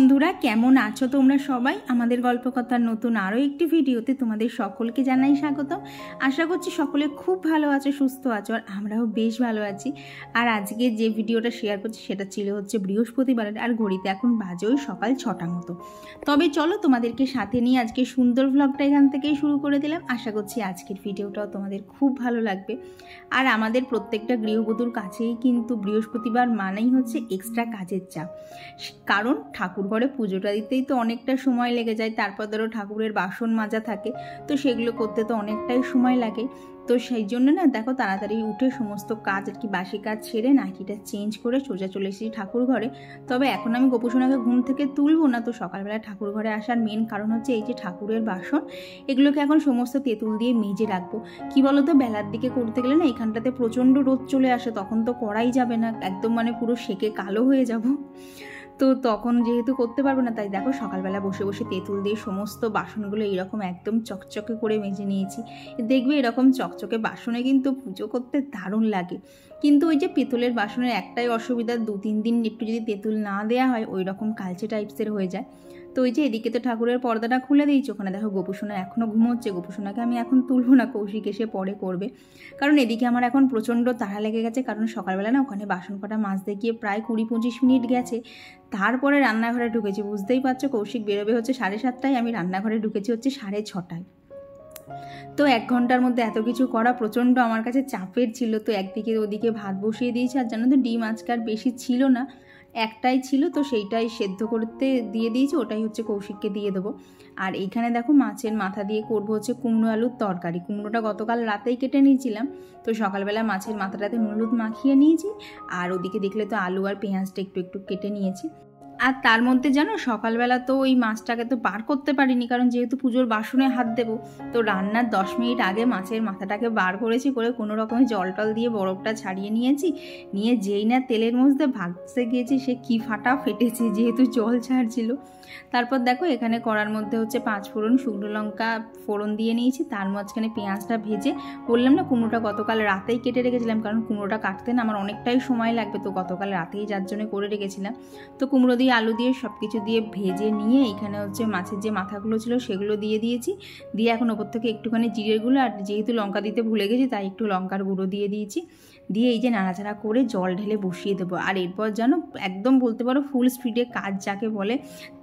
বন্ধুরা কেমন আছো তোমরা সবাই? আমাদের গল্পকথার নতুন আরও একটি ভিডিওতে তোমাদের সকলকে জানাই স্বাগত। আশা করছি সকলে খুব ভালো আছো, সুস্থ আছো, আর আমরাও বেশ ভালো আছি। আর আজকে যে ভিডিওটা শেয়ার করছি সেটা ছিল হচ্ছে বৃহস্পতিবারের, আর ঘড়িতে এখন বাজে ওই সকাল 6টা মতো। তবে চলো তোমাদেরকে সাথে নিয়ে আজকে সুন্দর ভ্লগটা এখান থেকেই শুরু করে দিলাম। আশা করছি আজকের ভিডিওটাও তোমাদের খুব ভালো লাগবে। আর আমাদের প্রত্যেকটা গৃহবধূর কাছেই কিন্তু বৃহস্পতিবার মানেই হচ্ছে এক্সট্রা কাজের চাপ, কারণ ঠাকুর ঘরে পুজোটা দিতেই তো অনেকটা সময় লেগে যায়। তারপর ধরো ঠাকুরের বাসন মাজা থাকে, তো সেগুলো করতে তো অনেকটাই সময় লাগে। তো সেই জন্য না দেখো তাড়াতাড়ি উঠে সমস্ত কাজ আর কি বাসি কাজ ছেড়ে নাইটিটা চেঞ্জ করে সোজা চলে এসেছি ঠাকুর ঘরে। তবে এখন আমি গোপুসোনাকে ঘুম থেকে তুলবো না, তো সকালবেলা ঠাকুর ঘরে আসার মেন কারণ হচ্ছে এই যে ঠাকুরের বাসন, এগুলোকে এখন সমস্ত তেঁতুল দিয়ে মেজে রাখবো। কি বলো তো, বেলার দিকে করতে গেলে না এখানটাতে প্রচণ্ড রোদ চলে আসে, তখন তো করাই যাবে না, একদম মানে পুরো সেকে কালো হয়ে যাব। তো তখন যেহেতু করতে পারবো না, তাই দেখো সকালবেলা বসে বসে তেঁতুল দিয়ে সমস্ত বাসনগুলো এরকম একদম চকচকে করে মেজে নিয়েছি। দেখবে এরকম চকচকে বাসনে কিন্তু পুজো করতে দারুণ লাগে। কিন্তু ওই যে পিতলের বাসনের একটাই অসুবিধা, 2-3 দিন একটু যদি তেঁতুল না দেওয়া হয় ওই রকম কালচে টাইপসের হয়ে যায়। তো ওই যে এদিকে তো ঠাকুরের পর্দাটা খুলে দিয়েছি, ওখানে দেখো গোপুসোনা এখনও ঘুমোচ্ছে। গোপুসোনাকে আমি এখন তুলবো না, কৌশিক এসে পরে করবে, কারণ এদিকে আমার এখন প্রচণ্ড তাড়া লেগে গেছে। কারণ সকালবেলা না ওখানে বাসন কটা মাজতে গিয়ে প্রায় 20-25 মিনিট গেছে। তারপরে রান্নাঘরে ঢুকেছি, বুঝতেই পারছো কৌশিক বেরোবে হচ্ছে 7:30টায়, আমি রান্নাঘরে ঢুকেছি হচ্ছে 6:30টায়। তো 1 ঘন্টার মধ্যে এত কিছু করা প্রচণ্ড আমার কাছে চাপের ছিল। তো একদিকে ওদিকে ভাত বসিয়ে দিয়েছি, আর জানো তো ডিম আজকাল বেশি ছিল না, একটাই ছিল, তো সেইটাই সেদ্ধ করতে দিয়ে দিয়েছি, ওটাই হচ্ছে কৌশিককে দিয়ে দেবো। আর এইখানে দেখো মাছের মাথা দিয়ে করবো হচ্ছে কুমড়ো আলুর তরকারি। কুমড়োটা গতকাল রাতেই কেটে নিয়েছিলাম, তো সকালবেলা মাছের মাথাটাতে নুন হলুদ মাখিয়ে নিয়েছি। আর ওদিকে দেখলে তো আলু আর পেঁয়াজটা একটু একটু কেটে নিয়েছি। আর তার মধ্যে জানো সকালবেলা তো ওই মাছটাকে তো বার করতে পারিনি, কারণ যেহেতু পুজোর বাসনে হাত দেবো, তো রান্নার 10 মিনিট আগে মাছের মাথাটাকে বার করেছি, করে কোনো রকমের জল টল দিয়ে বরফটা ছাড়িয়ে নিয়েছি। নিয়ে যেই না তেলের মধ্যে ভাজতে গিয়েছি সে কি ফাটা ফেটেছে, যেহেতু জল ছাড়ছিল। তারপর দেখো এখানে কড়ার মধ্যে হচ্ছে 5 ফোড়ন, শুকনো লঙ্কা ফোড়ন দিয়ে নিয়েছি। তার মাঝখানে পেঁয়াজটা ভেজে, বললাম না কুমড়োটা গতকাল রাতেই কেটে রেখেছিলাম, কারণ কুমড়োটা কাটতে না আমার অনেকটাই সময় লাগবে, তো গতকাল রাতেই যার জন্য করে রেখেছিলাম। তো কুমড়ো দিয়ে আলু দিয়ে সব কিছু দিয়ে ভেজে নিয়ে এখানে হচ্ছে মাছের যে মাথাগুলো ছিল সেগুলো দিয়ে দিয়েছি। দিয়ে এখন ওপর থেকে একটুখানি জিরের গুঁড়ো, আর যেহেতু লঙ্কা দিতে ভুলে গেছি তাই একটু লঙ্কার গুঁড়ো দিয়ে দিয়েছি। দিয়ে এই যে নাড়াচাড়া করে জল ঢেলে বসিয়ে দেবো। আর এরপর যেন একদম বলতে পারো ফুল স্পিডে কাজ যাকে বলে,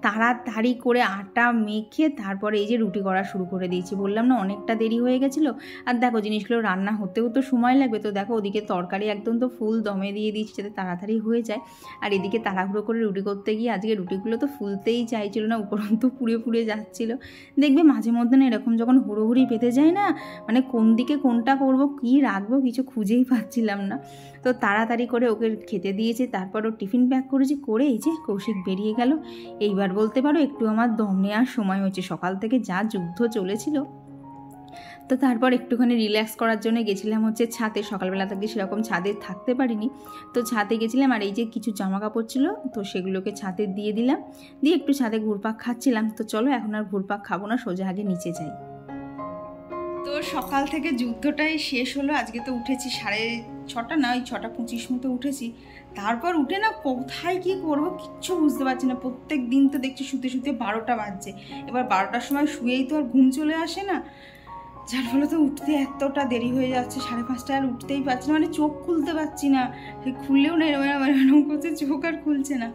তাড়াতাড়ি করে আটা মেখে তারপরে এই যে রুটি করা শুরু করে দিয়েছি। বললাম না অনেকটা দেরি হয়ে গেছিলো। আর দেখো জিনিসগুলো রান্না হতেও তো সময় লাগবে, তো দেখো ওদিকে তরকারি একদম তো ফুল দমে দিয়ে দিয়েছি যাতে তাড়াতাড়ি হয়ে যায়। আর এদিকে তাড়াহুড়ো করে রুটি করতে গিয়ে আজকে রুটিগুলো তো ফুলতেই চাইছিল না, উপরন্তু পুড়ে পুড়ে যাচ্ছিলো। দেখবে মাঝে মধ্যে না এরকম যখন হুড়োহুড়ি পেতে যায় না, মানে কোন দিকে কোনটা করব কী রাখবো কিছু খুঁজেই পাচ্ছিলাম না। তো তাড়াতাড়ি করে ওকে খেতে দিয়েছি, তারপর ও টিফিন প্যাক করেছি, করে এই যে কৌশিক বেরিয়ে গেল। এইবার বলতে পারো একটু আমার দম নেওয়ার সময় হয়েছে, সকাল থেকে যা যুদ্ধ চলেছিল। তো তারপর একটুখানি রিল্যাক্স করার জন্য গেছিলাম হচ্ছে ছাদে। সকালবেলা থেকে সেরকম ছাদে থাকতে পারিনি, তো ছাদে গেছিলাম। আর এই যে কিছু জামা কাপড় ছিল, তো সেগুলোকে ছাদে দিয়ে দিলাম, দিয়ে একটু ছাদে ঘুরপাক খাচ্ছিলাম। তো চলো এখন আর ঘুরপাক খাবো না, সোজা আগে নিচে যাই। তো সকাল থেকে যুদ্ধটাই শেষ হলো। আজকে তো উঠেছি 6:30 না, ওই 6:25 মতো উঠেছি। তারপর উঠে না কোথায় কি করব কিচ্ছু বুঝতে পারছি না। প্রত্যেক দিন তো দেখছি শুতে শুতে 12টা বাজছে। এবার 12টার সময় শুয়েই তো আর ঘুম চলে আসে না, যার ফলে তো উঠতে এতটা দেরি হয়ে যাচ্ছে। 5:30টায় আর উঠতেই পারছি না, মানে চোখ খুলতে পারছি না, সে খুললেও না এরকম করছে, চোখ আর খুলছে না।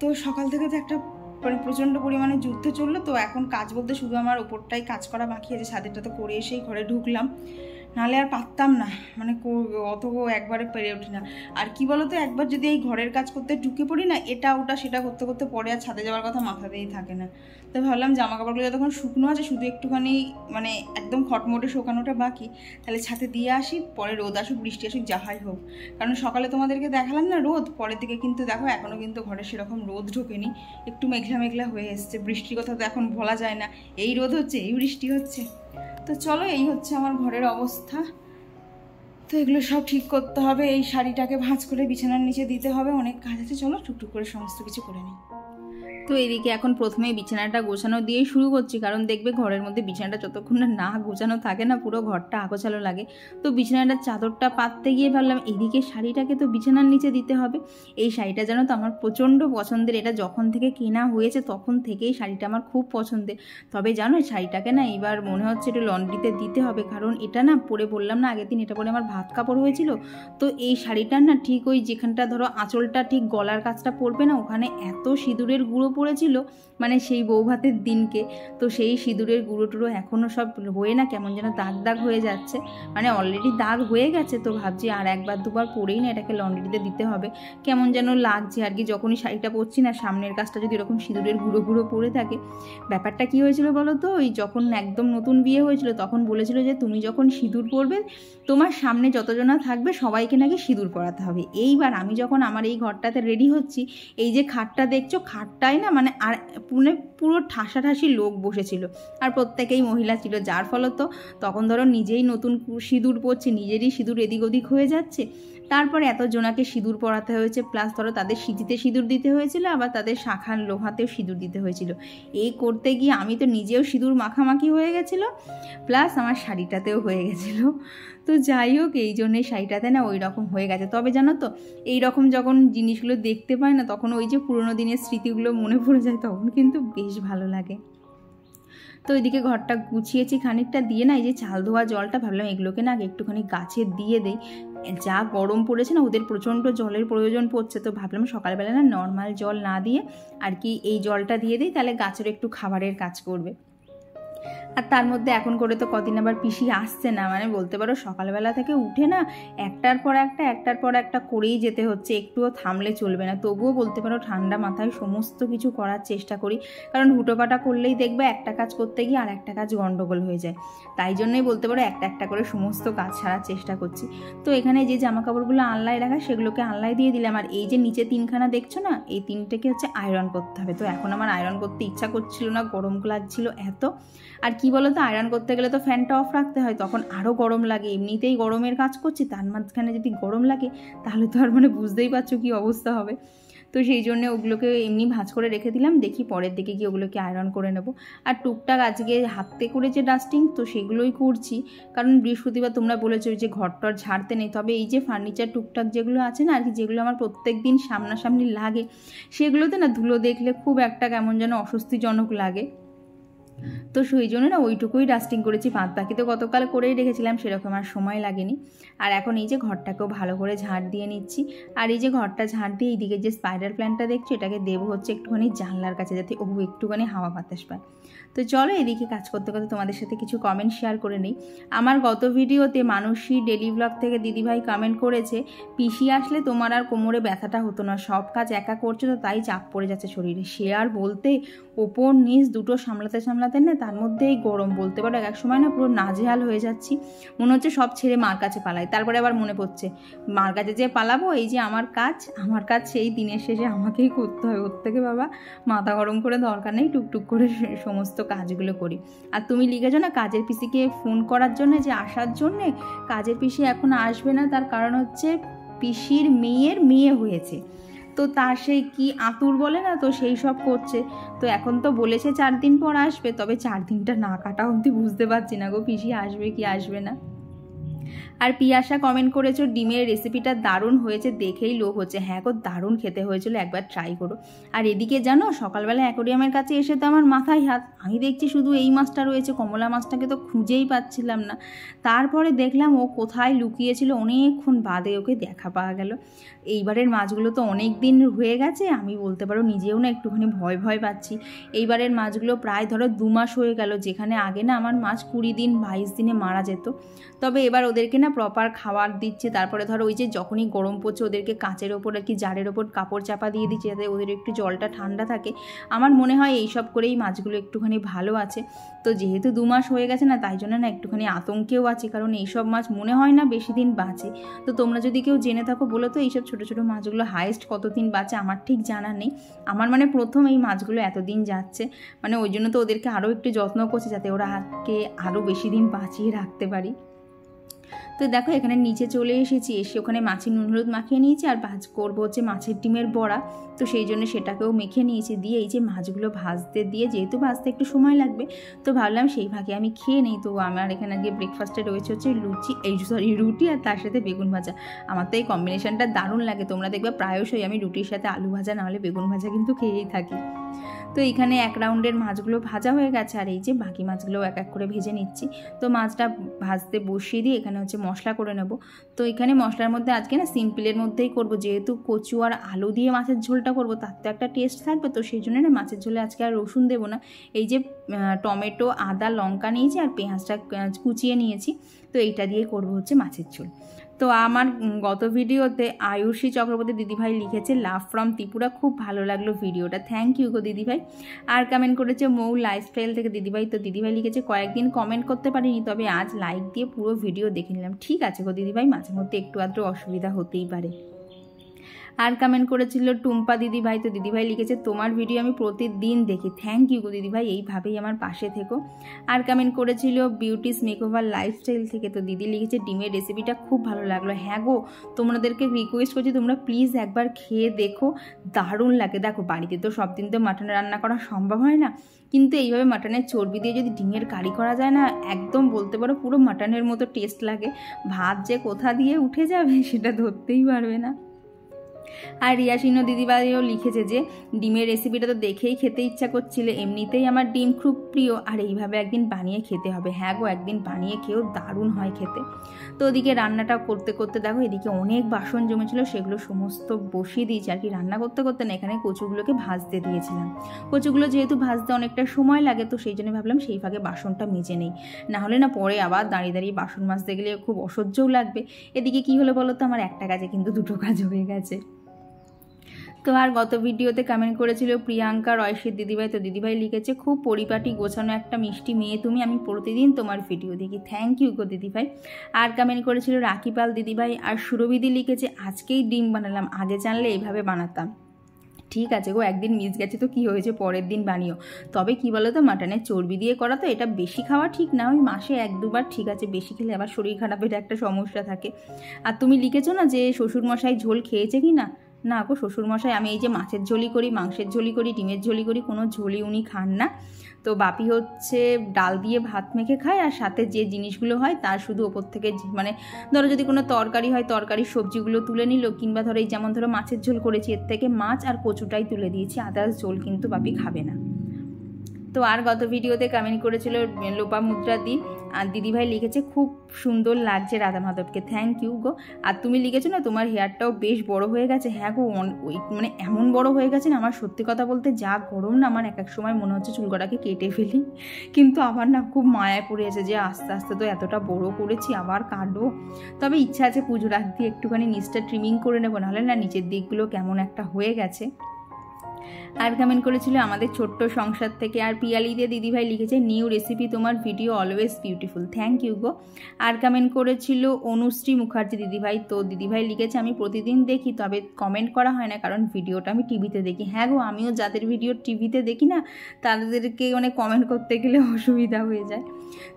তো সকাল থেকে তো একটা মানে প্রচণ্ড পরিমাণে যুদ্ধ চললো। তো এখন কাজ বলতে শুধু আমার ওপরটাই কাজ করা বাকি আছে, ছাদেরটা তো করে এসেই ঘরে ঢুকলাম, নাহলে আর পারতাম না, মানে অত একবারে পেরে উঠি না। আর কি বলতো, একবার যদি এই ঘরের কাজ করতে ঢুকে পড়ি না, এটা ওটা সেটা করতে করতে পরে আর ছাদে যাওয়ার কথা মাথাতেই থাকে না। তো ভাবলাম জামা কাপড়গুলো যতক্ষণ শুকনো আছে, শুধু একটুখানি মানে একদম খটমটে শোকানোটা বাকি, তাহলে ছাদে দিয়ে আসি, পরে রোদ আসুক বৃষ্টি আসুক যাহাই হোক। কারণ সকালে তোমাদেরকে দেখালাম না রোদ, পরের দিকে কিন্তু দেখো এখনও কিন্তু ঘরে সেরকম রোদ ঢোকেনি, একটু মেঘলা মেঘলা হয়ে এসছে। বৃষ্টির কথা তো এখন বলা যায় না, এই রোদ হচ্ছে এই বৃষ্টি হচ্ছে। তো চলো এই হচ্ছে আমার ঘরের অবস্থা। তো এগুলো সব ঠিক করতে হবে, এই শাড়িটাকে ভাঁজ করে বিছানার নিচে দিতে হবে, অনেক কাজ আছে। চলো টুকটুক করে সমস্ত কিছু করে নিই। তো এদিকে এখন প্রথমে বিছানাটা গোছানো দিয়েই শুরু করছি, কারণ দেখবে ঘরের মধ্যে বিছানাটা যতক্ষণ না গোছানো থাকে না পুরো ঘরটা আগোছালো লাগে। তো বিছানাটার চাদরটা পাততে গিয়ে ভাবলাম এদিকে শাড়িটাকে তো বিছানার নিচে দিতে হবে। এই শাড়িটা জানো তো আমার প্রচণ্ড পছন্দের, এটা যখন থেকে কেনা হয়েছে তখন থেকেই শাড়িটা আমার খুব পছন্দের। তবে জানো শাড়িটাকে না এবার মনে হচ্ছে একটু লন্ড্রিতে দিতে হবে, কারণ এটা না পরে বললাম না আগের দিন এটা পরে আমার ভাত কাপড় হয়েছিল। তো এই শাড়িটার না ঠিক ওই যেখানটা ধরো আঁচলটা ঠিক গলার কাছটা পড়বে না, ওখানে এত সিঁদুরের গুঁড়ো পড়েছিল মানে সেই বৌভাতের দিনকে। তো সেই সিঁদুরের গুঁড়ো টুড়ো এখনও সব হয়ে না কেমন যেন দাগ দাগ হয়ে যাচ্ছে, মানে অলরেডি দাগ হয়ে গেছে। তো ভাবছি আর একবার দুবার পরেই না এটাকে লন্ড্রিতে দিতে হবে, কেমন যেন লাগছে আর কি। যখনই শাড়িটা পরছি না সামনের কাছটা যদি এরকম সিঁদুরের গুঁড়ো গুঁড়ো পড়ে থাকে। ব্যাপারটা কী হয়েছিল বলো তো, ওই যখন একদম নতুন বিয়ে হয়েছিল তখন বলেছিল যে তুমি যখন সিঁদুর পরবে তোমার সামনে যতজনা থাকবে সবাইকে নাকি সিঁদুর পরাতে হবে। এইবার আমি যখন আমার এই ঘরটাতে রেডি হচ্ছি, এই যে খাটটা দেখছো খাটটাই না মানে আর পুরো ঠাসাঠাসি লোক বসেছিল, আর প্রত্যেকেই মহিলা ছিল, যার ফলত তখন ধরো নিজেই নতুন সিঁদুর পরছে, নিজেরই সিঁদুর এদিক ওদিক হয়ে যাচ্ছে। তারপরে এতজনাকে সিঁদুর পরাতে হয়েছে, প্লাস ধরো তাদের সিঁথিতে সিঁদুর দিতে হয়েছিল, আবার তাদের শাখার লোহাতেও সিঁদুর দিতে হয়েছিল। এই করতে গিয়ে আমি তো নিজেও সিঁদুর মাখামাখি হয়ে গেছিলো, প্লাস আমার শাড়িটাতেও হয়ে গেছিলো। তো যাই হোক এই জন্যই শাড়িটাতে না ওই রকম হয়ে গেছে। তবে জানো তো এই রকম যখন জিনিসগুলো দেখতে পাই না তখন ওই যে পুরোনো দিনের স্মৃতিগুলো মনে পড়ে যায়, তখন কিন্তু বেশ ভালো লাগে। তো ওইদিকে ঘরটা গুছিয়েছি খানিকটা দিয়ে না এই যে চাল ধোয়া জলটা ভাবলাম এগুলোকে না আগে একটুখানি গাছে দিয়ে দেই। যা গরম পড়েছে না ওদের প্রচণ্ড জলের প্রয়োজন পড়ছে, তো ভাবলাম সকালবেলা না নর্মাল জল না দিয়ে আর কি এই জলটা দিয়ে দিই, তাহলে গাছের একটু খাবারের কাজ করবে। আর তার মধ্যে এখন করে তো কদিন আবার পিসি আসছে না, মানে বলতে পারো সকালবেলা থেকে উঠে না একটার পর একটা করেই যেতে হচ্ছে, একটুও থামলে চলবে না। তবুও বলতে পারো ঠান্ডা মাথায় সমস্ত কিছু করার চেষ্টা করি, কারণ হুটোপাটা করলেই দেখবে একটা কাজ করতে গিয়ে আর একটা কাজ গন্ডগোল হয়ে যায়। তাই জন্যই বলতে পারো একটা একটা করে সমস্ত কাজ সারার চেষ্টা করছি। তো এখানে যে জামা কাপড়গুলো আনলায় রাখা সেগুলোকে আনলায় দিয়ে দিলাম, আর এই যে নিচে তিনখানা দেখছো না এই তিনটেকে হচ্ছে আয়রন করতে হবে। তো এখন আমার আয়রন করতে ইচ্ছা করছিল না, গরম লাগছিল এত। আর কি বলো তো আয়রন করতে গেলে তো ফ্যানটা অফ রাখতে হয়, তখন আরও গরম লাগে, এমনিতেই গরমের কাজ করছি তার মাঝখানে যদি গরম লাগে তাহলে তো আর মানে বুঝতেই পারছো কী অবস্থা হবে। তো সেই জন্য ওগুলোকে এমনি ভাঁজ করে রেখে দিলাম, দেখি পরের দিকে গিয়ে ওগুলোকে আয়রন করে নেব। আর টুকটাক আজকে হাতে করে যে ডাস্টিং তো সেগুলোই করছি, কারণ বৃহস্পতিবার তোমরা বলেছো যে ঘরটর ঝাড়তে নেই। তবে এই যে ফার্নিচার টুকটাক যেগুলো আছে না আর কি, যেগুলো আমার প্রত্যেক দিন সামনাসামনি লাগে সেগুলোতে না ধুলো দেখলে খুব একটা কেমন যেন অস্বস্তিজনক লাগে। তো সেই জন্য না ওইটুকুই ডাস্টিং করেছি, বাদ বাকি তো গতকাল করেই রেখেছিলাম, সেরকম আর সময় লাগেনি। আর এখন এই যে ঘরটাকেও ভালো করে ঝাড় দিয়ে নিচ্ছি। আর এই যে ঘরটা ঝাড় দিয়ে এইদিকে যে স্পাইডার প্ল্যান্টটা দেখছো এটাকে দেবো হচ্ছে একটুখানি জানলার কাছে, যাতে ও একটুখানি হাওয়া বাতাস পায়। তো চলো এদিকে কাজ করতে করতে তোমাদের সাথে কিছু কমেন্ট শেয়ার করে নিই। আমার গত ভিডিওতে মানসী ডেলি ব্লগ থেকে দিদিভাই কমেন্ট করেছে, পিসি আসলে তোমার আর কোমরে ব্যথাটা হতো না, সব কাজ একা করছো তো তাই চাপ পড়ে যাচ্ছে শরীরে। সে আর বলতে ওপর নিচ দুটো সামলাতে সামলাতে না তার মধ্যেই গরম, বলতে পারো এক সময় না পুরো নাজেহাল হয়ে যাচ্ছি, মনে হচ্ছে সব ছেড়ে মার কাছে পালাই। তারপরে আবার মনে পড়ছে মার কাছে যে পালাবো এই যে আমার কাজ সেই দিনের শেষে আমাকেই করতে হয়, ওর থেকে বাবা মাথা গরম করে দরকার নেই, টুকটুক করে সমস্ত কাজগুলো করি। আর তুমি লিখেছো না কাজের পিসিকে ফোন করার জন্য যে আসার জন্যে, কাজের পিসি এখন আসবে না, তার কারণ হচ্ছে পিসির মেয়ের মেয়ে হয়েছে, তো তার সেই কি আতুর বলে না, তো সেই সব করছে। তো এখন তো বলেছে 4 দিন পর আসবে, তবে 4 দিনটা না কাটা অবধি বুঝতে পারছি না গো পিসি আসবে কি আসবে না। আর পিয়াসা কমেন্ট করেছো ডিমের রেসিপিটা দারুণ হয়েছে, দেখেই লোভ হচ্ছে। হ্যাঁ গো দারুণ খেতে হয়েছিল, একবার ট্রাই করো। আর এদিকে জানো সকালবেলা অ্যাকোরিয়ামের কাছে এসে তো আমার মাথায় হাত, আমি দেখছি শুধু এই মাছটা রয়েছে, কমলা মাছটাকে তো খুঁজেই পাচ্ছিলাম না। তারপরে দেখলাম ও কোথায় লুকিয়েছিল, অনেকক্ষণ বাদে ওকে দেখা পাওয়া গেল। এইবারের মাছগুলো তো অনেক দিন হয়ে গেছে, আমি বলতে পারো নিজেও না একটুখানি ভয় ভয় পাচ্ছি। এইবারের মাছগুলো প্রায় ধরো 2 মাস হয়ে গেল, যেখানে আগে না আমার মাছ 20 দিন 22 দিনে মারা যেত। তবে এবার ওদেরকে না প্রপার খাবার দিচ্ছে, তারপরে ধরো ওই যে যখনই গরম পড়ছে ওদেরকে কাঁচের ওপর আর কি জারের ওপর কাপড় চাপা দিয়ে দিচ্ছে, যাতে ওদের একটু জলটা ঠান্ডা থাকে। আমার মনে হয় এইসব করেই মাছগুলো একটুখানি ভালো আছে। তো যেহেতু 2 মাস হয়ে গেছে না তাই জন্য না একটুখানি আতঙ্কেও আছে, কারণ এইসব মাছ মনে হয় না বেশি দিন বাঁচে। তো তোমরা যদি কেউ জেনে থাকো বলো তো এইসব ছোটো ছোটো মাছগুলো হাইয়েস্ট কতদিন বাঁচে, আমার ঠিক জানা নেই। আমার মানে প্রথম এই মাছগুলো এতদিন যাচ্ছে, মানে ওই জন্য তো ওদেরকে আরও একটু যত্ন করছে যাতে ওরা আজকে আরও বেশি দিন বাঁচিয়ে রাখতে পারি। তো দেখো এখানে নিচে চলে এসেছি, এসে ওখানে মাছের নুন হলুদ মাখিয়ে নিয়েছি আর ভাজ করবো হচ্ছে মাছের ডিমের বড়া। তো সেই জন্য সেটাকেও মেখে নিয়েছি, দিয়ে এই যে মাছগুলো ভাজতে দিয়ে, যেহেতু ভাজতে একটু সময় লাগবে তো ভাবলাম সেই ভাগে আমি খেয়ে নিই। তো আমার এখানে গিয়ে ব্রেকফাস্টে রয়েছে হচ্ছে রুটি আর তার সাথে বেগুন ভাজা। আমার তো এই কম্বিনেশনটা দারুণ লাগে, তোমরা দেখবে প্রায়শই আমি রুটির সাথে আলু ভাজা নাহলে বেগুন ভাজা কিন্তু খেয়েই থাকি। তো এইখানে এক রাউন্ডের মাছগুলো ভাজা হয়ে গেছে, আর এই যে বাকি মাছগুলো এক এক করে ভেজে নিচ্ছি। তো মাছটা ভাজতে বসিয়ে দিয়ে এখানে হচ্ছে মশলা করে নেব। তো এখানে মশলার মধ্যে আজকে না সিম্পলের মধ্যেই করব, যেহেতু কচু আর আলু দিয়ে মাছের ঝোলটা করব তার তো একটা টেস্ট থাকবে। তো সেই জন্য না মাছের ঝোলে আজকে আর রসুন দেবো না, এই যে টমেটো আদা লঙ্কা নিয়েছি আর পেঁয়াজটা কুচিয়ে নিয়েছি, তো এইটা দিয়ে করব হচ্ছে মাছের ঝোল। তো আমার গত ভিডিওতে আয়ুষী চক্রবর্তী দিদিভাই লিখেছে লাভ ফ্রম ত্রিপুরা, খুব ভালো লাগলো ভিডিওটা, থ্যাংক ইউ গো দিদিভাই। আর কমেন্ট করেছে মৌ লাইফস্টাইল থেকে দিদিভাই। তো দিদিভাই লিখেছে কয়েকদিন কমেন্ট করতে পারিনি, তবে আজ লাইক দিয়ে পুরো ভিডিও দেখে নিলাম। ঠিক আছে গো দিদিভাই, মাঝে মধ্যে একটু আধটু অসুবিধা হতেই পারে। আর কমেন্ট করেছিল টুম্পা দিদিভাই। তো দিদিভাই লিখেছে তোমার ভিডিও আমি প্রতিদিন দেখি, থ্যাংক ইউ গো দিদিভাই, এইভাবেই আমার পাশে থেকো। আর কমেন্ট করেছিল বিউটিস মেকওভার লাইফস্টাইল থেকে। তো দিদি লিখেছে ডিমের রেসিপিটা খুব ভালো লাগলো। হ্যাঁ গো, তোমাদেরকে রিকোয়েস্ট করছি তোমরা প্লিজ একবার খেয়ে দেখো, দারুণ লাগে। দেখো বাড়িতে তো সব দিন তো মাটন রান্না করা সম্ভব হয় না, কিন্তু এইভাবে মাটনের চর্বি দিয়ে যদি ডিমের কারি করা যায় না, একদম বলতে পারো পুরো মাটনের মতো টেস্ট লাগে। ভাত যে কোথা দিয়ে উঠে যাবে সেটা ধরতেই পারবে না। আর রিয়াসিনো দিদিভাইও লিখেছে যে ডিমের রেসিপিটা তো দেখেই খেতে ইচ্ছা করছিল, এমনিতেই আমার ডিম খুব প্রিয়, আর এইভাবে একদিন বানিয়ে খেতে হবে। হ্যাঁ গো, একদিন বানিয়ে খেয়েও দারুণ হয় খেতে। তো ওদিকে রান্নাটা করতে করতে দেখো এদিকে অনেক বাসন জমেছিল, সেগুলো সমস্ত বসিয়ে দিয়েছি আর কি। রান্না করতে করতে না এখানে কচুগুলোকে ভাজতে দিয়েছিলাম। কচুগুলো যেহেতু ভাজতে অনেকটা সময় লাগে, তো সেই জন্য ভাবলাম সেই ফাঁকে বাসনটা মেজে নেই, নাহলে না পরে আবার দাঁড়িয়ে দাঁড়িয়ে বাসন মাজতে গেলে খুব অসহ্যও লাগবে। এদিকে কি হলো বলো তো, আমার একটা কাজে কিন্তু দুটো কাজ হয়ে গেছে। তো আর গত ভিডিওতে কমেন্ট করেছিল প্রিয়াঙ্কা রয়সের দিদিভাই। তো দিদিভাই লিখেছে খুব পরিপাটি গোছানো একটা মিষ্টি মেয়ে তুমি, আমি প্রতিদিন তোমার ভিডিও দেখি, থ্যাংক ইউ গো দিদিভাই। আর কমেন্ট করেছিল রাখিপাল দিদিভাই। আর সুরবিদি লিখেছে আজকেই ডিম বানালাম, আগে জানলে এইভাবে বানাতাম। ঠিক আছে গো, একদিন মিস গেছে তো কি হয়েছে, পরের দিন বানিও। তবে কি বলো তো, মাটনের চর্বি দিয়ে করা তো এটা বেশি খাওয়া ঠিক না, ওই মাসে 1-2বার ঠিক আছে, বেশি খেলে আবার শরীর খারাপের একটা সমস্যা থাকে। আর তুমি লিখেছো না যে শ্বশুরমশাই ঝোল খেয়েছে কি না, না গো শ্বশুরমশাই, আমি এই যে মাছের ঝোলই করি, মাংসের ঝোলই করি, ডিমের ঝোলই করি, কোনো ঝোলই উনি খান না। তো বাপি হচ্ছে ডাল দিয়ে ভাত মেখে খায়, আর সাথে যে জিনিসগুলো হয় তার শুধু ওপর থেকে মানে ধরো যদি কোনো তরকারি হয় তরকারির সবজিগুলো তুলে নিল, কিংবা ধরো এই যেমন ধরো মাছের ঝোল করেছি এর থেকে মাছ আর কচুটাই তুলে দিয়েছি, আদার্স ঝোল কিন্তু বাপি খাবে না। তো আর গত ভিডিওতে কমেন্ট করেছিল লোপামুদ্রা দি, আর দিদিভাই লিখেছে খুব সুন্দর লাগছে রাধা মাধবকে, থ্যাংক ইউ গো। আর তুমি লিখেছো না তোমার হেয়ারটাও বেশ বড় হয়ে গেছে। হ্যাঁ গো, ওই মানে এমন বড় হয়ে গেছে না, আমার সত্যি কথা বলতে যা গরম না, আমার এক এক সময় মনে হচ্ছে চুলকটাকে কেটে ফেলি, কিন্তু আমার না খুব মায়ায় পড়ে আছে যে আস্তে আস্তে তো এতটা বড় করেছি, আবার কাটবো। তবে ইচ্ছা আছে পুজোর আগ দিয়ে একটুখানি নিচটা ট্রিমিং করে নেবো, নাহলে না নিচের দিকগুলো কেমন একটা হয়ে গেছে। আর কমেন্ট করেছিল আমাদের ছোট্ট সংসার থেকে। আর পিয়ালি দিয়ে দিদিভাই লিখেছে নিউ রেসিপি, তোমার video always beautiful, thank you গো। আর কমেন্ট করেছিল অনুশ্রী মুখার্জি দিদিভাই। তো দিদিভাই লিখেছে আমি প্রতিদিন দেখি, তবে কমেন্ট করা হয় না কারণ ভিডিওটা আমি টিভিতে দেখি। হ্যাঁ গো, আমিও যাদের ভিডিও টিভিতে দেখি না তাদেরকে মানে কমেন্ট করতে গেলে অসুবিধা হয়ে যায়।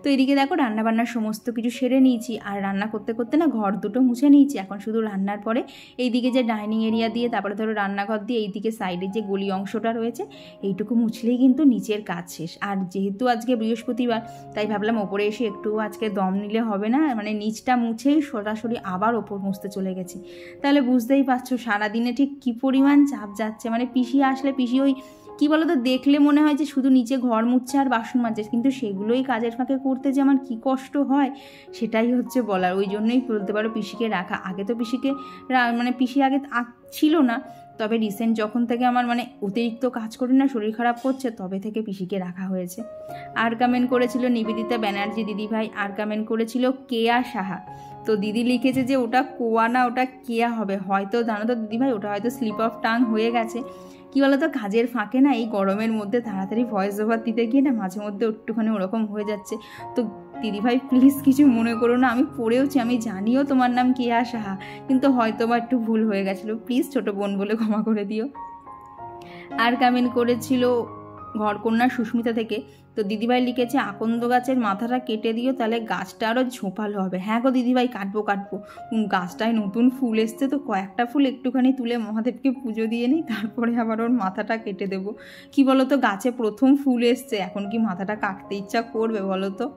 তো এদিকে দেখো রান্নাবান্নার সমস্ত কিছু সেরে নিয়েছি, আর রান্না করতে করতে না ঘর দুটো মুছে নিয়েছি। এখন শুধু রান্নার পরে এইদিকে যে ডাইনিং এরিয়া দিয়ে, তারপরে ধরো রান্নাঘর দিয়ে, এইদিকে সাইডে যে গলি অংশটা রয়েছে এইটুকু মুছলেই কিন্তু নিচের কাজ শেষ। আর যেহেতু আজকে বৃহস্পতিবার, তাই ভাবলাম ওপরে এসে একটু আজকে দম নিলে হবে না, মানে নিচটা মুছেই সরাসরি আবার ওপর মুছতে চলে গেছি। তাহলে বুঝতেই পারছো সারাদিনে ঠিক কী পরিমাণ চাপ যাচ্ছে। মানে পিসি আসলে পিসি ওই কী বলো তো, দেখলে মনে হয় যে শুধু নিচে ঘর মুছছে আর বাসন মাজছে, কিন্তু সেগুলোই কাজের ফাঁকে করতে যে আমার কী কষ্ট হয় সেটাই হচ্ছে বলার। ওই জন্যই বলতে পারো পিসিকে রাখা। আগে তো পিসিকে মানে পিসি আগে ছিল না, তবে রিসেন্ট যখন থেকে আমার মানে অতিরিক্ত কাজ করি না, শরীর খারাপ করছে, তবে থেকে পিসিকে রাখা হয়েছে। আর কমেন্ট করেছিল নিবেদিতা ব্যানার্জি দিদিভাই। আর কমেন্ট করেছিল কেয়া সাহা। তো দিদি লিখেছে যে ওটা কোয়া না, ওটা কেয়া হবে, হয়তো জানো তো দিদিভাই ওটা হয়তো স্লিপ অফ টাং হয়ে গেছে। কী বলো তো, কাজের ফাঁকে না এই গরমের মধ্যে তাড়াতাড়ি ভয়েস ওভার দিতে গিয়ে না মাঝে মধ্যে একটুখানি ওরকম হয়ে যাচ্ছে। তো দিদিভাই প্লিজ কিছু মনে করো না, আমি পড়েওছি, আমি জানিও তোমার নাম কেয়া সাহা, কিন্তু হয়তো বা একটু ভুল হয়ে গেছিলো, প্লিজ ছোটো বোন বলে ক্ষমা করে দিও। আর কমেন্ট করেছিল ঘরকন্যা সুস্মিতা থেকে। তো দিদিভাই লিখেছে আকন্দ গাছের মাথাটা কেটে দিও, তাহলে গাছটা আরও ঝোপালো হবে। হ্যাঁ গো দিদিভাই, কাটবো। গাছটায় নতুন ফুল এসছে, তো কয়েকটা ফুল একটুখানি তুলে মহাদেবকে পুজো দিয়ে নিই, তারপরে আবার ওর মাথাটা কেটে দেবো। কি বলো তো, গাছে প্রথম ফুল এসছে, এখন কি মাথাটা কাটতে ইচ্ছা করবে বলো তো?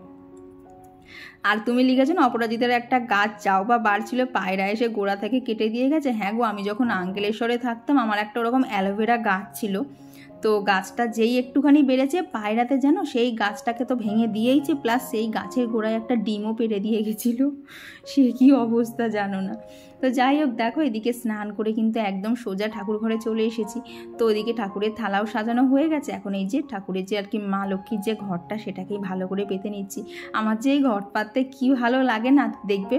আর তুমি লিখেছো না অপরাজিতার একটা গাছ যাও বা বার ছিল, পায়রা এসে গোড়া থেকে কেটে দিয়ে গেছে। হ্যাঁ গো, আমি যখন আঙ্কেলেশ্বরে থাকতাম আমার একটা ওরকম অ্যালোভেরা গাছ ছিল, তো গাছটা যেই একটুখানি বেড়েছে পায়রাতে যেন সেই গাছটাকে তো ভেঙে দিয়েইছে, প্লাস সেই গাছের গোড়ায় একটা ডিমও পেড়ে দিয়ে গেছিলো। সে কি অবস্থা জানো না। তো যাই হোক, দেখো এদিকে স্নান করে কিন্তু একদম সোজা ঠাকুর ঘরে চলে এসেছি। তো ওদিকে ঠাকুরের থালাও সাজানো হয়ে গেছে। এখন এই যে ঠাকুরের যে আর কি মা লক্ষ্মীর যে ঘরটা, সেটাকেই ভালো করে পেতে নিচ্ছি। আমার যে এই ঘর পাততে কী ভালো লাগে না, দেখবে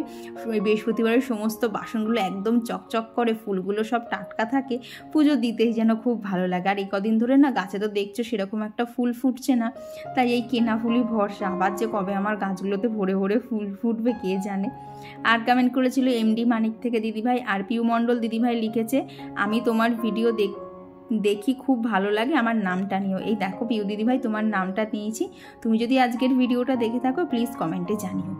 বৃহস্পতিবারের সমস্ত বাসনগুলো একদম চকচক করে, ফুলগুলো সব টাটকা থাকে, পুজো দিতেই যেন খুব ভালো লাগে। আর এই কদিন ধরে না গাছে তো দেখছো সেরকম একটা ফুল ফুটছে না, তাই এই কেনা ফুলই ভরসা। আবার যে কবে আমার গাছগুলোতে ভরে ভরে ফুল ফুটবে কে জানে। আর কমেন্ট করেছিল এমডি মানিক থেকে দিদিভাই, আর পিউ মণ্ডল দিদিভাই লিখেছে আমি তোমার ভিডিও দেখি খুব ভালো লাগে, আমার নামটা নিও। এই দেখো পিউ দিদিভাই, তোমার নামটা নিয়েছি। তুমি যদি আজকের ভিডিওটা দেখে থাকো প্লিজ কমেন্টে জানিও।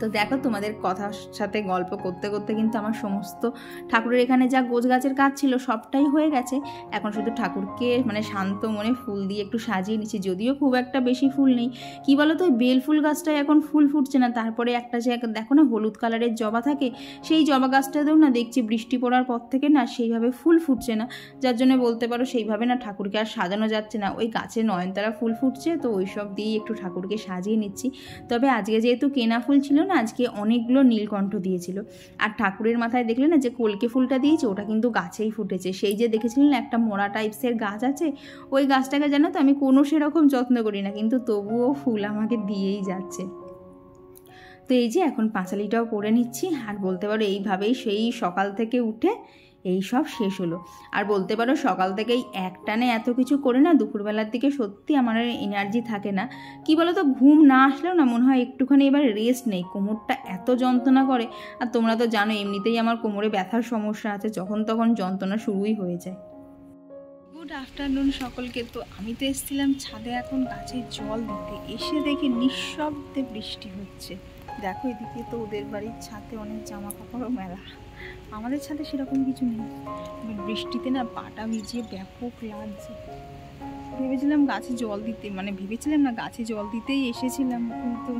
তো দেখো তোমাদের কথার সাথে গল্প করতে করতে কিন্তু আমার সমস্ত ঠাকুরের এখানে যা গোছ গাছের কাজ ছিল সবটাই হয়ে গেছে। এখন শুধু ঠাকুরকে মানে শান্ত মনে ফুল দিয়ে একটু সাজিয়ে নিচ্ছি, যদিও খুব একটা বেশি ফুল নেই। কি বলো তো, বেল ফুল গাছটায় এখন ফুল ফুটছে না। তারপরে একটা যে দেখো না হলুদ কালারের জবা থাকে, সেই জবা গাছটাতেও না দেখছি বৃষ্টি পড়ার পর থেকে না সেইভাবে ফুল ফুটছে না, যার জন্য বলতে পারো সেইভাবে না ঠাকুরকে আর সাজানো যাচ্ছে না। ওই গাছে নয়নতারা ফুল ফুটছে, তো ওই সব দিয়েই একটু ঠাকুরকে সাজিয়ে নিচ্ছি। তবে আজকে যেহেতু কেনা ফুল ছিল না, আজকে অনেকগুলো নীলকণ্ঠ দিয়েছিল। আর ঠাকুরের মাথায় দেখলে না যে কলকে ফুলটা দিয়েছে, ওটা কিন্তু গাছেই ফুটেছে। সেই যে দেখেছিলেন একটা মোড়া টাইপসের গাছ আছে, ওই গাছটাকে জানো তো আমি কোনো সেরকম যত্ন করি না, কিন্তু তবুও ফুল আমাকে দিয়েই যাচ্ছে। তো এই যে এখন পাঁচালিটাও করে নিচ্ছি। আর বলতে পারো এইভাবেই সেই সকাল থেকে উঠে এই সব শেষ হলো। আর বলতে পারো সকাল থেকেই একটানে এত কিছু করে না দুপুরবেলার দিকে সত্যি আমার এনার্জি থাকে না। কি বলো তো, ঘুম না আসলেও না মনে হয় একটুখানি এবার রেস্ট নেই, কোমরটা এত যন্ত্রণা করে। আর তোমরা তো জানো এমনিতেই আমার কোমরে ব্যথার সমস্যা আছে, যখন তখন যন্ত্রণা শুরুই হয়ে যায়। গুড আফটারনুন সকলকে। তো আমি তো এসেছিলাম ছাদে এখন গাছে জল দিতে, এসে দেখি নিঃশব্দে বৃষ্টি হচ্ছে। দেখো এদিকে তো ওদের বাড়ির ছাদে অনেক জামা কাপড়ও মেলা, আমাদের ছাদে সেরকম কিছু নেই। বৃষ্টিতে না পাটা ভিজিয়ে ব্যাপক লাগছে। ভেবেছিলাম গাছে জল দিতে, ভেবেছিলাম না গাছে জল দিতেই এসেছিলাম, কিন্তু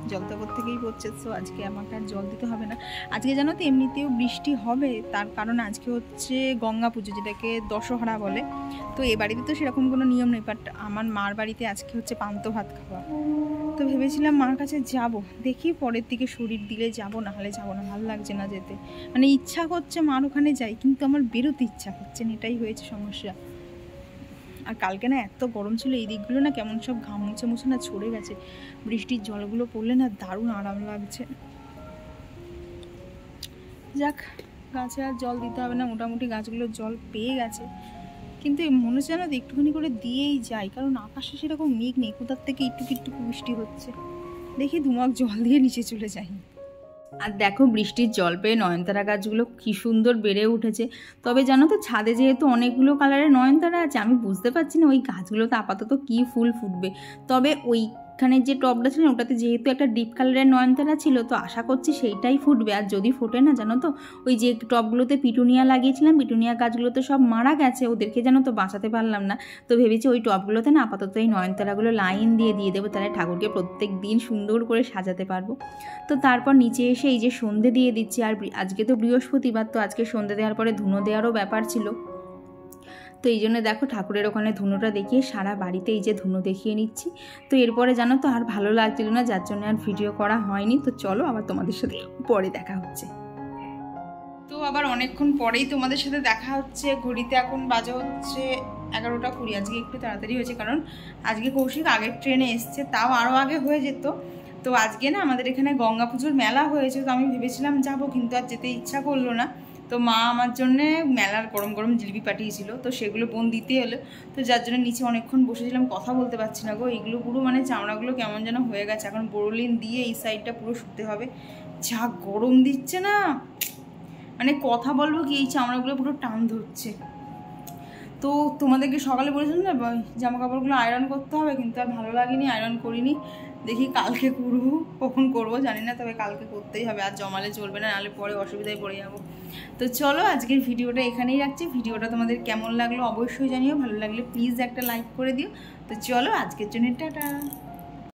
জল তো থেকেই পড়ছে। তো আজকে আমাকে আর জল দিতে হবে না। আজকে জানো তো এমনিতেও বৃষ্টি হবে, তার কারণ আজকে হচ্ছে গঙ্গা পুজো, যেটাকে দশহরা বলে। তো এ বাড়িতে তো সেরকম কোনো নিয়ম নেই, বাট আমার মার বাড়িতে আজকে হচ্ছে পান্তা ভাত খাওয়া। তো ভেবেছিলাম মার কাছে যাব, দেখি পরের দিকে শরীর দিলে যাব, নাহলে যাব না, ভালো লাগছে না যেতে। ইচ্ছা করছে মার ওখানে যাই, কিন্তু আমার বেরোতে ইচ্ছা করছে না, এটাই হয়েছে সমস্যা। আর কালকে না এত গরম ছিল, এই দিকগুলো না কেমন সব ঘাম মুছে মুছে না ছড়ে গেছে। বৃষ্টির জলগুলো পড়লে না দারুণ আরাম লাগছে। যাক, গাছে আর জল দিতে হবে না, মোটামুটি গাছগুলো জল পেয়ে গেছে। কিন্তু মনে হচ্ছে না একটুখানি করে দিয়েই যাই, কারণ আকাশে সেরকম মেঘ নেই, কোথার থেকে একটু বৃষ্টি হচ্ছে। দেখি দুমাক জল দিয়ে নিচে চলে যাই। আর দেখো বৃষ্টির জল পেয়ে নয়নতারা গাছগুলো কি সুন্দর বেড়ে উঠেছে। তবে জানো তো ছাদে যেহেতু অনেকগুলো কালারের নয়নতারা আছে, আমি বুঝতে পারছি না ওই গাছগুলোতে আপাতত কি ফুল ফুটবে। তবে ওইখানে যে টবটা ছিল ওটাতে যেহেতু একটা ডিপ কালারের নয়নতারা ছিল, তো আশা করছি সেইটাই ফুটবে। আর যদি ফোটে না, জানো তো ওই যে টবগুলোতে পিটুনিয়া লাগিয়েছিলাম, পিটুনিয়া গাছগুলোতে সব মারা গেছে, ওদেরকে জানো তো বাঁচাতে পারলাম না। তো ভেবেছি ওই টবগুলোতে না আপাতত এই নয়নতারাগুলো লাইন দিয়ে দেবো, তাহলে ঠাকুরকে প্রত্যেক দিন সুন্দর করে সাজাতে পারবো। তো তারপর নিচে এসে এই যে সন্ধে দিয়ে দিচ্ছি। আর আজকে তো বৃহস্পতিবার, তো আজকে সন্ধে দেওয়ার পরে ধুনো দেওয়ারও ব্যাপার ছিল। তো এই জন্য দেখো ঠাকুরের ওখানে ধুনোটা দেখিয়ে সারা বাড়িতে এই যে ধুনো দেখিয়ে নিচ্ছি। তো এরপরে জানো তো আর ভালো লাগছিল না, যার জন্য আর ভিডিও করা হয়নি। তো চলো আবার তোমাদের সাথে পরে দেখা হচ্ছে। তো আবার অনেকক্ষণ পরেই তোমাদের সাথে দেখা হচ্ছে। ঘড়িতে এখন বাজে হচ্ছে 11:20। আজকে একটু তাড়াতাড়ি হয়েছে, কারণ আজকে কৌশিক আগের ট্রেনে এসছে, তাও আরও আগে হয়ে যেত। তো আজকে না আমাদের এখানে গঙ্গা পুজোর মেলা হয়েছে, তো আমি ভেবেছিলাম যাব, কিন্তু আর যেতে ইচ্ছা করলো না। তো মা আমার জন্যে মেলার গরম গরম জিলিপি পাঠিয়েছিল, তো সেগুলো বোন দিতে হলো। তো যার জন্য নিচে অনেকক্ষণ বসেছিলাম, কথা বলতে পারছি না গো। এইগুলো পুরো চামড়াগুলো কেমন যেন হয়ে গেছে। এখন বোরোলিন দিয়ে এই সাইডটা পুরো শুতে হবে, যা গরম দিচ্ছে না, কথা বলবো কি এই চামড়াগুলো পুরো টান ধরছে। তো তোমাদেরকে সকালে বলেছিলাম না জামা কাপড়গুলো আয়রন করতে হবে, কিন্তু আর ভালো লাগেনি, আয়রন করিনি। দেখি কালকে করবো, কখন করবো জানি না, তবে কালকে করতেই হবে, আর জমালে চলবে না, নাহলে পরে অসুবিধায় পড়ে যাবো। তো চলো আজকের ভিডিওটা এখানেই রাখছি। ভিডিওটা তোমাদের কেমন লাগলো অবশ্যই জানিও, ভালো লাগলে প্লিজ একটা লাইক করে দিও। তো চলো আজকের জন্য টাটা।